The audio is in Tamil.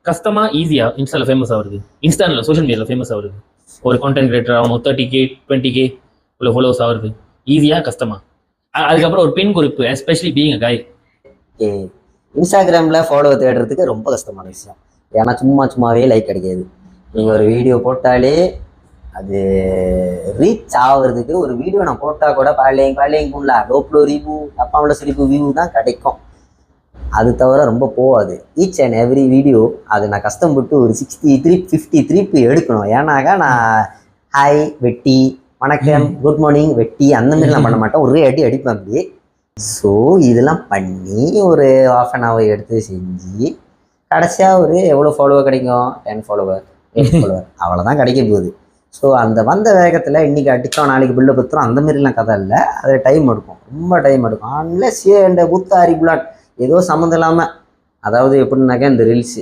கஷ்டமாக ஈஸியாக இன்ஸ்டாவில் ஃபேமஸ் ஆகுது, இன்ஸ்டாவில் சோஷியல் மீடியாவில் ஃபேமஸ் ஆகுது, ஒரு கான்டென்ட் கிரியேட்டர் ஆகணும், 30K 20K உள்ள ஃபாலோவர்ஸ் ஆகுது, ஈஸியாக கஷ்டமா? அதுக்கப்புறம் ஒரு பெண் குறிப்பு, எஸ்பெஷலி பீயிங் அ காய். இன்ஸ்டாகிராமில் ஃபாலோவர் தேடுறதுக்கு ரொம்ப கஷ்டமான விஷயம். ஏன்னா சும்மாவே லைக் கிடைக்காது. நீங்கள் ஒரு வீடியோ போட்டாலே அது ரீச் ஆகிறதுக்கு, ஒரு வீடியோ நான் போட்டால் கூட பாலேங்க போடல, டோப்ளோ ரிவ்யூ தப்பாமல சிரிப்பு வியூ தான் கிடைக்கும். அது தவிர ரொம்ப போகாது. ஈச் அண்ட் எவ்ரி வீடியோ அது நான் கஷ்டப்பட்டு ஒரு 63 53 எடுக்கணும். ஏன்னாக்கா நான் ஹாய் வெட்டி, வணக்கம், குட் மார்னிங் வெட்டி அந்த மாதிரிலாம் பண்ண மாட்டேன். ஒரே அடிப்பேன் அப்படி. ஸோ இதெல்லாம் பண்ணி ஒரு ½ an hour எடுத்து செஞ்சு கடைசியாக ஒரு எவ்வளோ ஃபாலோவர் கிடைக்கும்? 10 ஃபாலோவர் 8 ஃபாலோவர் அவ்வளோதான் கிடைக்க போகுது. ஸோ அந்த வந்த வேகத்தில் இன்றைக்கி அடித்தோம் நாளைக்கு பில்லை பற்றுறோம் அந்த மாதிரிலாம் கதை இல்லை. அது டைம் எடுக்கும், ரொம்ப டைம் எடுக்கும். அன்லெஸ் இந்த புத்தாரி புலாட் ஏதோ சம்மந்தம் இல்லாமல், அதாவது எப்படின்னாக்கா இந்த ரீல்ஸு